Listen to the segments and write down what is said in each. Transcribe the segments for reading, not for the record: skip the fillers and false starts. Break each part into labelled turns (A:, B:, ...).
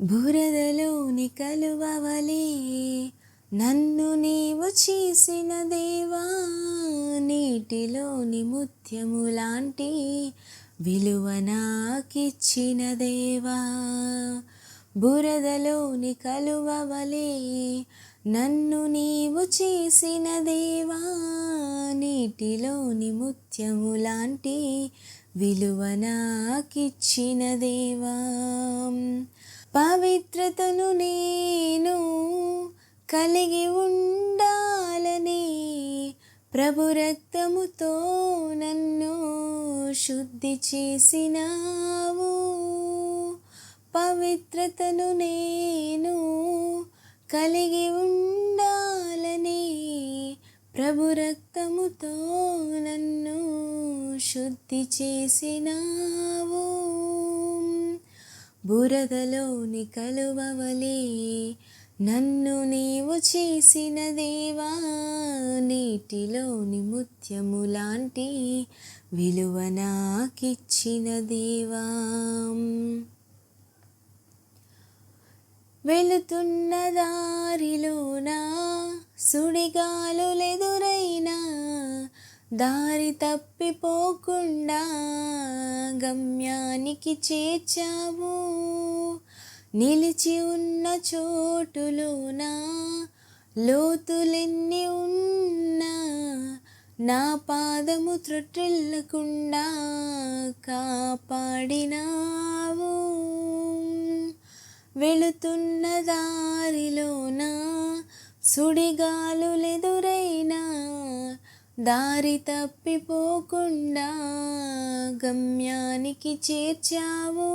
A: బురదలోని కలువవలే నన్ను నీవు చేసిన దేవా, నీటిలోని ముత్యము లాంటి విలువ నాకిచ్చిన దేవా. బురదలోని కలువవలే నన్ను నీవు చేసిన దేవా, నీటిలోని ముత్యము లాంటి విలువ నాకిచ్చిన దేవా. పవిత్రతను నేను కలిగి ఉండాలని ప్రభు రక్తముతో నన్ను శుద్ధి చేసినావు. పవిత్రతను నేను కలిగి ఉండాలని ప్రభు రక్తముతో నన్ను శుద్ధి చేసినావు. బురదలోని కలువవలే నన్ను నీవు చేసిన దేవా, నీటిలోని ముత్యము లాంటి విలువ నాకిచ్చిన దేవా. వెళుతున్న దారిలోనా సుడిగాలులెదురైనా దారి తప్పిపోకుండా గమ్యానికి చేర్చావు. నిలిచి ఉన్న చోటులోన లోతులెన్ని ఉన్నా నా పాదము త్రొట్టిల్లకుండా కాపాడినావు. వెళుతున్న దారిలోన సుడిగాలులెదురైనా దారి తప్పిపోకుండా గమ్యానికి చేర్చావు.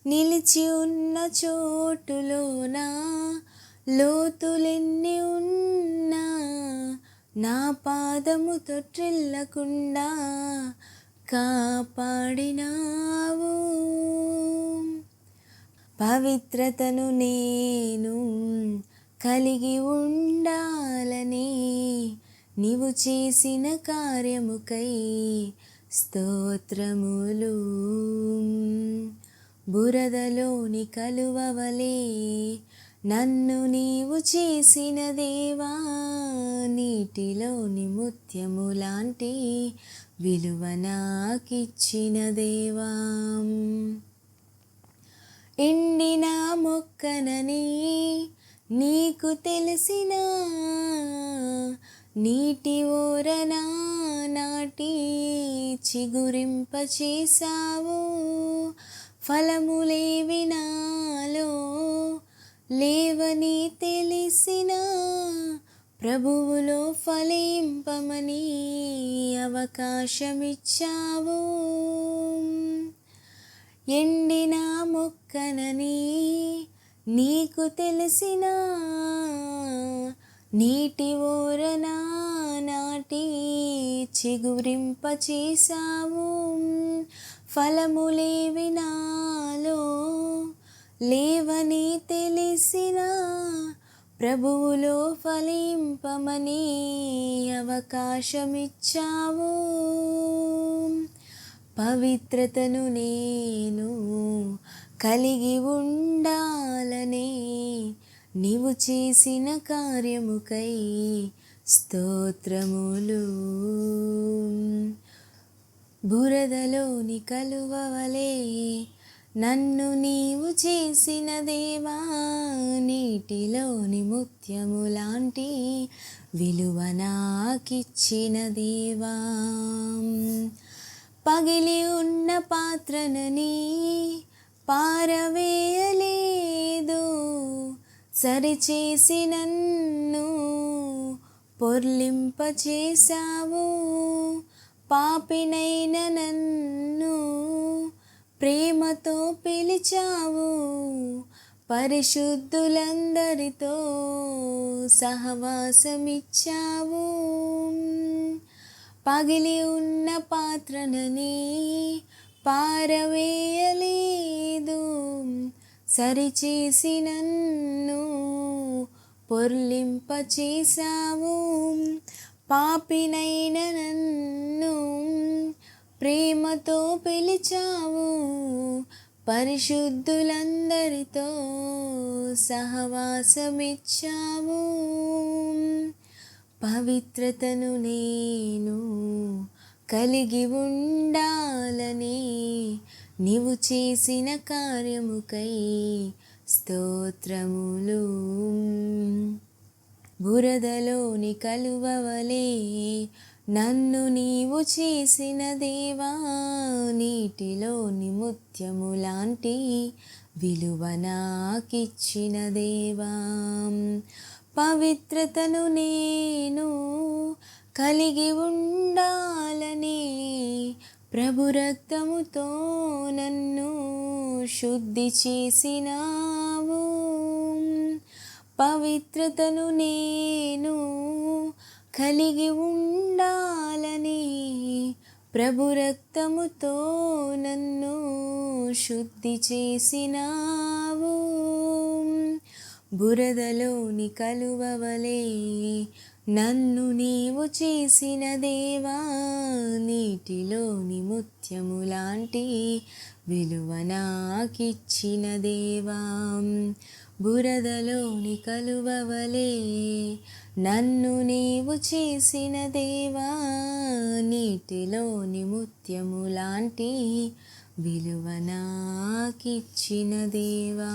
A: నిలిచి ఉన్న చోటులోన లోతులెన్ని ఉన్నా నా పాదము తొట్టిల్లకుండా కాపాడినావు. పవిత్రతను నేను కలిగి ఉండాలని నీవు చేసిన కార్యముకై స్తోత్రములు. బురదలోని కలువవలే నన్ను నీవు చేసిన దేవా, నీటిలోని ముత్యము లాంటి విలువ నాకిచ్చిన దేవా. ఎండిన మొక్కనని నీకు తెలిసిన నీటి ఓరన నాటి చిగురింపచేసావు. ఫలములేవి నాలో లేవని తెలిసిన ప్రభువులో ఫలింపమని అవకాశమిచ్చావు. ఎండిన మొక్కనని నీకు తెలిసిన నీటి ఓరన నాటి చిగురింపచేసావు. ఫలములేవి నాలో లేవని తెలిసిన ప్రభువులో ఫలింపమని అవకాశమిచ్చావు. పవిత్రతను నేను కలిగి ఉండాలని నీవు చేసిన కార్యముకై స్తోత్రములు. బురదలోని కలువవలే నన్ను నీవు చేసిన దేవా, నీటిలోని ముత్యము లాంటి విలువ నాకిచ్చిన దేవా. పగిలి ఉన్న పాత్రనని పారవేయలేదు, సరిచేసి నన్ను పొర్లింపచేసావు. పాపినైన నన్ను ప్రేమతో పిలిచావు, పరిశుద్ధులందరితో సహవాసమిచ్చావు. పగిలి ఉన్న పాత్రనని పారవేయలేదు, సరిచేసి నన్ను పొర్లింపచేసావు. పాపినైన నన్ను ప్రేమతో పిలిచావు, పరిశుద్ధులందరితో సహవాసమిచ్చావు. పవిత్రతను నేను కలిగి ఉండాలని నీవు చేసిన కార్యముకై స్తోత్రములు. బురదలోని కలువవలే నన్ను నీవు చేసిన దేవా, నీటిలోని ముత్యము లాంటి విలువ నాకిచ్చిన దేవా. పవిత్రతను నేను కలిగి ఉండాలని ప్రభు రక్తముతో నన్ను శుద్ధి చేసినావు. పవిత్రతను నేను కలిగి ఉండాలని ప్రభు రక్తముతో నన్ను శుద్ధి చేసినావు. బురదలోని కలువవలే నన్ను నీవు చేసిన దేవా, నీటిలోని ముత్యము లాంటి విలువ నాకిచ్చిన దేవా. బురదలోని కలువవలే నన్ను నీవు చేసిన దేవా, నీటిలోని ముత్యము లాంటి విలువ నాకిచ్చిన దేవా.